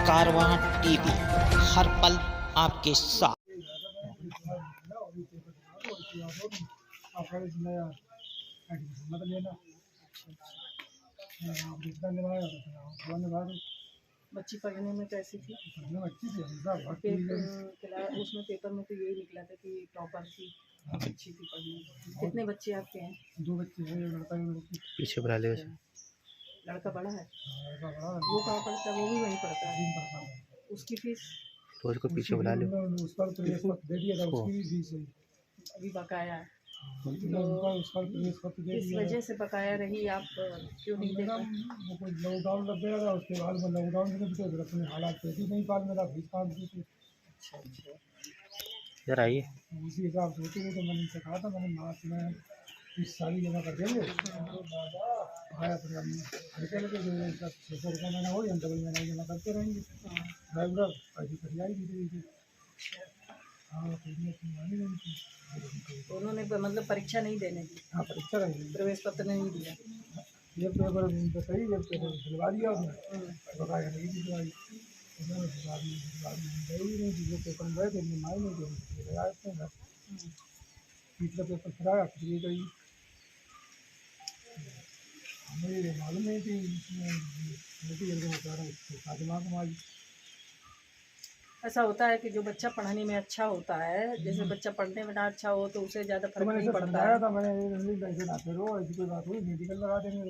कारवां TV हर पल आपके साथ। बच्ची पढ़ने में कैसी थी? उसमें पेपर में तो यही निकला था कि टॉपर थी, अच्छी थी पढ़ने में। कितने बच्चे आपके हैं? 2 बच्चे हैं, लड़का है। पीछे बुला ले। लड़का बड़ा है? वो कहाँ पढ़ता है? वो भी वहीं पढ़ता है। उसकी फीस? तो उसको पीछे बुला लो। उस पर दे दिया था, उसकी भी फीस है अभी बकाया है। तो इस वजह से बकाया रही, आप क्यों नहीं दे पाए? वो लॉकडाउन लग गया था, उसके बाद में लॉकडाउन में भी तो अपने हालात कैसे नहीं पाल मेरा फीस काट दी थी। अच्छा इधर आइए। उसी हिसाब से होते हुए तो मैंने उनसे कहा था, मैंने मार्च में फीस सारी जमा कर देंगे। आया फिर हम हल्के हल्के जो 600 रुपये महीना हो या डबल महीना जमा करते रहेंगे। रेगुलर पैसे कट जाएगी। हाँ, तो उन्होंने मतलब परीक्षा नहीं देने दी? हाँ, परीक्षा रहेगी। प्रवेश पत्र नहीं दिया? ये पेपर सही, जब पेपर दिलवा दिया उसने, बकाया नहीं दिलवाई। जो पेपर गए थे माई नहीं थे, आए थे घर तीसरा पेपर फिर आया, फिर ये गई। हमें ये मालूम नहीं थी दिमाग हमारी। ऐसा होता है कि जो बच्चा पढ़ने में अच्छा होता है, जैसे बच्चा पढ़ने में ना अच्छा हो तो उसे ज़्यादा फर्क नहीं पड़ता है। था मैंने ऐसे ना फिर ऐसी कोई बात हुई, मेडिकल लगा देंगे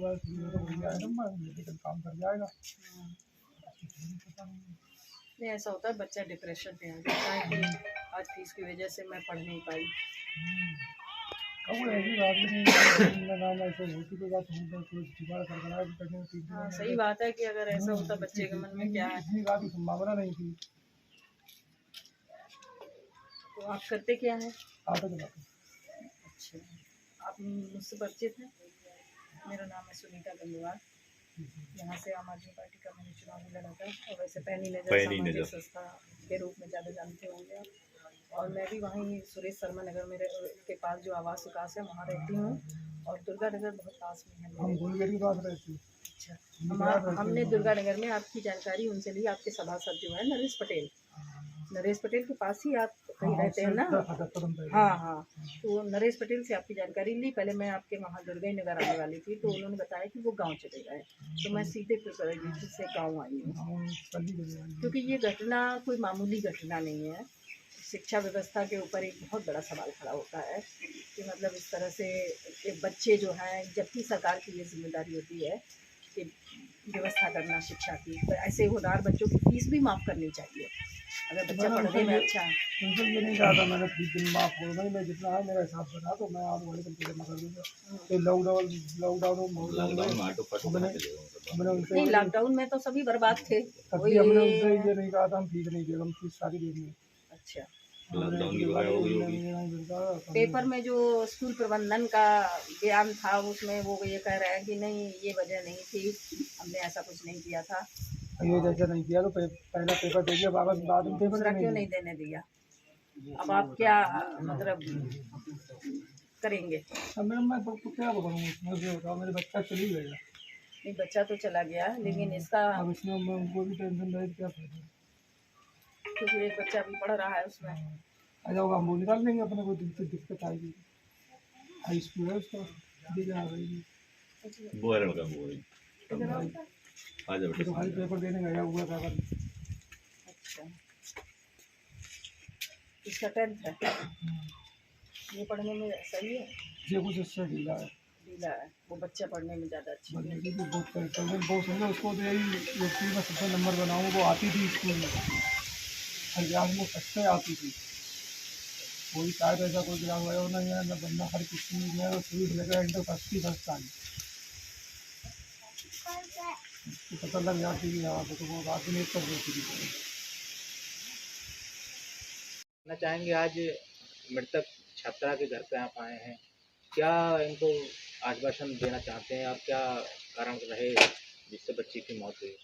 मेडिकल काम कर जाएगा। नहीं, ऐसा होता है बच्चा डिप्रेशन में आ जाता है कि आज फीस की वजह से मैं पढ़ नहीं पाई। ऐसी बात नहीं। हाँ, सही बात है कि अगर ऐसा होता बच्चे के मन में क्या है। इतनी बात की संभावना नहीं थी। तो आप करते क्या हैं? ऑटो चलाते। अच्छा, आप मुझसे परिचित हैं? मेरा नाम है सुनीता गंगवार। यहाँ से आम आदमी पार्टी का मैंने चुनाव भी लड़ा था, और वैसे पैनी नजर सामाजिक संस्था के रूप में ज़्यादा जानते होंगे आप। और मैं भी वहीं सुरेश शर्मा नगर मेरे के पास जो आवास विकास है वहाँ रहती हूँ, और दुर्गा नगर बहुत पास में है। हम गुलगढ़ की बात रहती है। अच्छा, हमने दुर्गा नगर में आपकी जानकारी उनसे ली। आपके सभासद जो है नरेश पटेल के पास ही आप कहीं रहते हैं ना? हाँ, तो नरेश पटेल से आपकी जानकारी ली। पहले मैं आपके वहाँ दुर्गा नगर आने वाली थी, तो उन्होंने बताया कि वो गांव चले गए, तो मैं सीधे प्रिपरेटरी से गांव आई हूँ। क्योंकि ये घटना कोई मामूली घटना नहीं है। शिक्षा व्यवस्था के ऊपर एक बहुत बड़ा सवाल खड़ा होता है कि मतलब इस तरह से बच्चे जो हैं, जबकि सरकार की ये जिम्मेदारी होती है कि व्यवस्था करना शिक्षा की, तो ऐसे होनहार बच्चों की फीस भी माफ़ करनी चाहिए अगर बच्चा पढ़ने में अच्छा है। उनसे ये नहीं कहा था मैंने फीस माफ़ हो गई, मैं जितना है मेरा हिसाब बना तो मैं आप वाले करके जमा कर दूँगा। तो लॉकडाउन में तो सभी बर्बाद थे। हमने उनसे ये नहीं कहा था हम फीस नहीं देंगे, हम फीस सारी देंगे। अच्छा, लॉकडाउन की बात हो गई होगी। पेपर में जो स्कूल प्रबंधन का बयान था उसमें वो ये कह रहे हैं कि नहीं, ये वजह नहीं थी, हमने ऐसा कुछ नहीं किया था। ये जैसे नहीं किया तो पहला पेपर दे दिया, वापस बाद में पेपर क्यों नहीं देने दिया? अब आप क्या मतलब करेंगे? अब मैं तो क्या करूँ, मुझे बताओ, मेरे बच्चा चली गया। नहीं, बच्चा तो चला गया, लेकिन इसका अब इसमें मैं उनको भी टेंशन रहे क्या फायदा, क्योंकि एक बच्चा अभी पढ़ रहा है उसमें। आ जाओगा हम वो निकाल देंगे अपने को, दिक्कत आएगी। हाई स्कूल है उसका, दी जा रही वो है लड़का, वो है आ जाओ तो खाली पेपर देने गया हुआ था। अच्छा, इसका 10th है, ये पढ़ने में सही है? ये कुछ इससे ढीला है, वो बच्चा पढ़ने में ज़्यादा अच्छी है। बहुत समझो उसको तो यही में सबसे नंबर बनाऊँ, वो आती थी स्कूल में, क्लास में सबसे आती थी। कोई शायद ऐसा कोई क्लास हुआ नहीं है, मैं बंदा हर किसी में शुरू से लेकर इंटर फर्स्ट ही फर्स्ट आई, पता लग जाती है यहाँ पे, तो वो बात नहीं कर देती थी। कहना चाहेंगे आज मृतक छात्रा के घर पे आप आए हैं, क्या इनको आश्वासन देना चाहते हैं आप? क्या कारण रहे जिससे बच्ची की मौत हुई?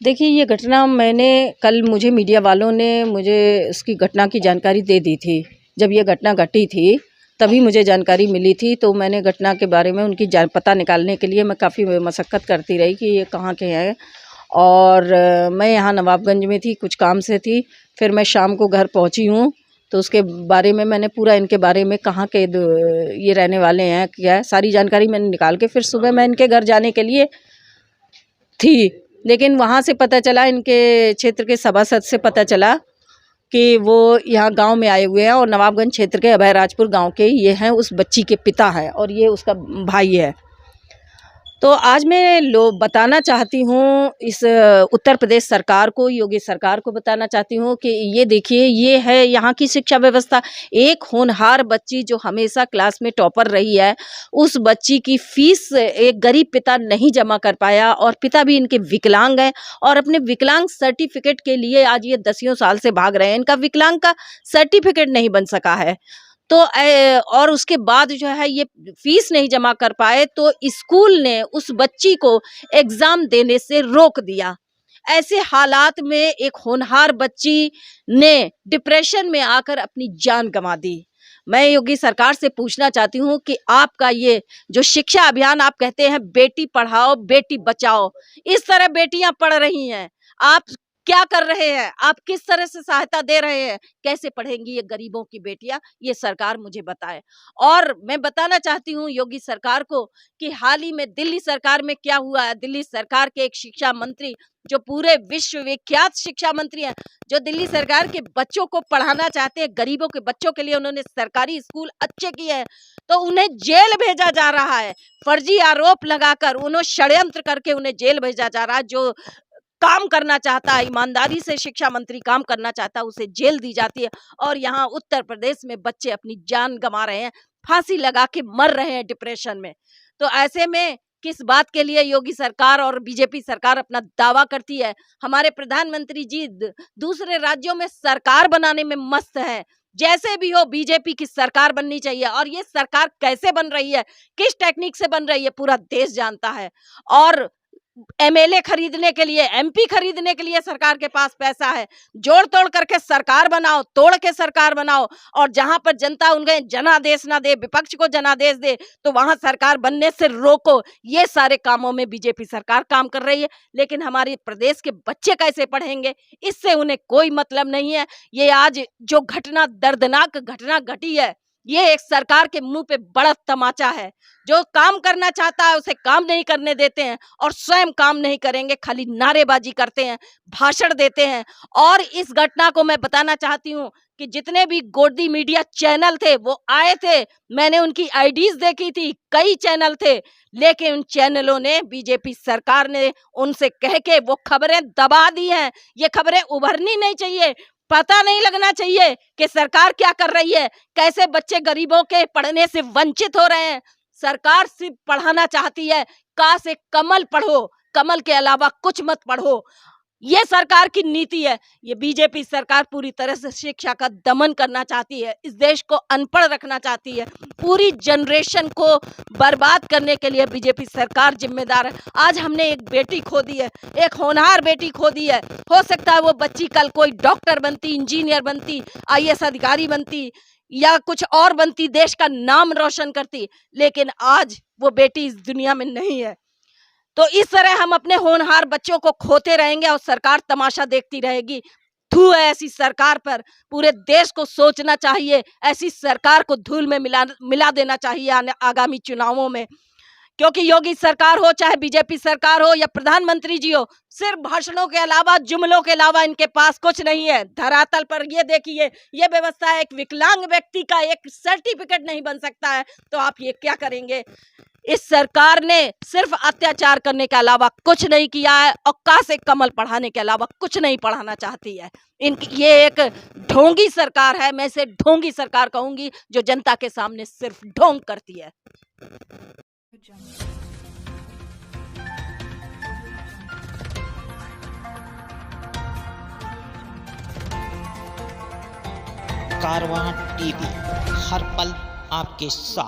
देखिए, ये घटना मुझे मीडिया वालों ने मुझे उसकी घटना की जानकारी दे दी थी जब ये घटना घटी थी तभी मुझे जानकारी मिली थी। तो मैंने घटना के बारे में उनकी पता निकालने के लिए मैं काफ़ी मशक्क़त करती रही कि ये कहाँ के हैं। और मैं यहाँ नवाबगंज में थी, कुछ काम से थी। फिर मैं शाम को घर पहुँची हूँ तो उसके बारे में मैंने पूरा इनके बारे में कहाँ के ये रहने वाले हैं, क्या है, सारी जानकारी मैंने निकाल के फिर सुबह मैं इनके घर जाने के लिए थी। लेकिन वहाँ से पता चला, इनके क्षेत्र के सभासद से पता चला कि वो यहाँ गांव में आए हुए हैं और नवाबगंज क्षेत्र के अभय राजपुर गांव के ये हैं, उस बच्ची के पिता हैं और ये उसका भाई है। तो आज मैं बताना चाहती हूँ इस उत्तर प्रदेश सरकार को, योगी सरकार को बताना चाहती हूँ कि ये देखिए, ये है यहाँ की शिक्षा व्यवस्था। एक होनहार बच्ची जो हमेशा क्लास में टॉपर रही है, उस बच्ची की फीस एक गरीब पिता नहीं जमा कर पाया और पिता भी इनके विकलांग हैं और अपने विकलांग सर्टिफिकेट के लिए आज ये 10 साल से भाग रहे हैं। इनका विकलांग का सर्टिफिकेट नहीं बन सका है। तो और उसके बाद जो है ये फीस नहीं जमा कर पाए तो स्कूल ने उस बच्ची को एग्ज़ाम देने से रोक दिया। ऐसे हालात में एक होनहार बच्ची ने डिप्रेशन में आकर अपनी जान गंवा दी। मैं योगी सरकार से पूछना चाहती हूँ कि आपका ये जो शिक्षा अभियान आप कहते हैं बेटी पढ़ाओ बेटी बचाओ, इस तरह बेटियां पढ़ रही हैं, आप क्या कर रहे हैं? आप किस तरह से सहायता दे रहे हैं? कैसे पढ़ेंगी ये गरीबों की बेटियां? ये सरकार मुझे बताए। और मैं बताना चाहती हूँ योगी सरकार को कि हाल ही में दिल्ली सरकार में क्या हुआ है। दिल्ली सरकार के एक शिक्षा मंत्री जो पूरे विश्व विख्यात शिक्षा मंत्री हैं, जो दिल्ली सरकार के बच्चों को पढ़ाना चाहते हैं, गरीबों के बच्चों के लिए उन्होंने सरकारी स्कूल अच्छे किए हैं, तो उन्हें जेल भेजा जा रहा है। फर्जी आरोप लगाकर उन्हें षड्यंत्र करके उन्हें जेल भेजा जा रहा है। जो काम करना चाहता है, ईमानदारी से शिक्षा मंत्री काम करना चाहता है, उसे जेल दी जाती है। और यहाँ उत्तर प्रदेश में बच्चे अपनी जान गंवा रहे हैं, फांसी लगा के मर रहे हैं डिप्रेशन में। तो ऐसे में किस बात के लिए योगी सरकार और बीजेपी सरकार अपना दावा करती है? हमारे प्रधानमंत्री जी दूसरे राज्यों में सरकार बनाने में मस्त है। जैसे भी हो बीजेपी की सरकार बननी चाहिए। और ये सरकार कैसे बन रही है, किस टेक्निक से बन रही है, पूरा देश जानता है। और एमएलए खरीदने के लिए, एमपी खरीदने के लिए सरकार के पास पैसा है। जोड़ तोड़ करके सरकार बनाओ, तोड़ के सरकार बनाओ। और जहां पर जनता उन्हें जनादेश ना दे, विपक्ष को जनादेश दे, तो वहां सरकार बनने से रोको। ये सारे कामों में बीजेपी सरकार काम कर रही है। लेकिन हमारे प्रदेश के बच्चे कैसे पढ़ेंगे, इससे उन्हें कोई मतलब नहीं है। ये आज जो घटना, दर्दनाक घटना घटी है, ये एक सरकार के मुंह पे बड़ा तमाचा है। जो काम करना चाहता है उसे काम नहीं करने देते हैं और स्वयं काम नहीं करेंगे, खाली नारेबाजी करते हैं, भाषण देते हैं। और इस घटना को मैं बताना चाहती हूँ कि जितने भी गोदी मीडिया चैनल थे वो आए थे, मैंने उनकी आईडीज देखी थी, कई चैनल थे, लेकिन उन चैनलों ने, बीजेपी सरकार ने उनसे कह के वो खबरें दबा दी हैं। ये खबरें उभरनी नहीं चाहिए। पता नहीं लगना चाहिए कि सरकार क्या कर रही है, कैसे बच्चे गरीबों के पढ़ने से वंचित हो रहे हैं। सरकार सिर्फ पढ़ाना चाहती है, काश एक कमल पढ़ो, कमल के अलावा कुछ मत पढ़ो। ये सरकार की नीति है। ये बीजेपी सरकार पूरी तरह से शिक्षा का दमन करना चाहती है, इस देश को अनपढ़ रखना चाहती है, पूरी जनरेशन को बर्बाद करने के लिए बीजेपी सरकार जिम्मेदार है। आज हमने एक बेटी खो दी है, एक होनहार बेटी खो दी है। हो सकता है वो बच्ची कल कोई डॉक्टर बनती, इंजीनियर बनती, आईएएस अधिकारी बनती या कुछ और बनती, देश का नाम रोशन करती, लेकिन आज वो बेटी इस दुनिया में नहीं है। तो इस तरह हम अपने होनहार बच्चों को खोते रहेंगे और सरकार तमाशा देखती रहेगी। धू है ऐसी सरकार पर। पूरे देश को सोचना चाहिए, ऐसी सरकार को धूल में मिला देना चाहिए आगामी चुनावों में। क्योंकि योगी सरकार हो, चाहे बीजेपी सरकार हो या प्रधानमंत्री जी हो, सिर्फ भाषणों के अलावा, जुमलों के अलावा इनके पास कुछ नहीं है। धरातल पर ये देखिए, ये व्यवस्था है, एक विकलांग व्यक्ति का एक सर्टिफिकेट नहीं बन सकता है, तो आप ये क्या करेंगे? इस सरकार ने सिर्फ अत्याचार करने के अलावा कुछ नहीं किया है और काश एक कमल पढ़ाने के अलावा कुछ नहीं पढ़ाना चाहती है। ये एक ढोंगी सरकार है। मैं इसे ढोंगी सरकार कहूंगी, जो जनता के सामने सिर्फ ढोंग करती है। कारवां टीवी, हर पल आपके साथ।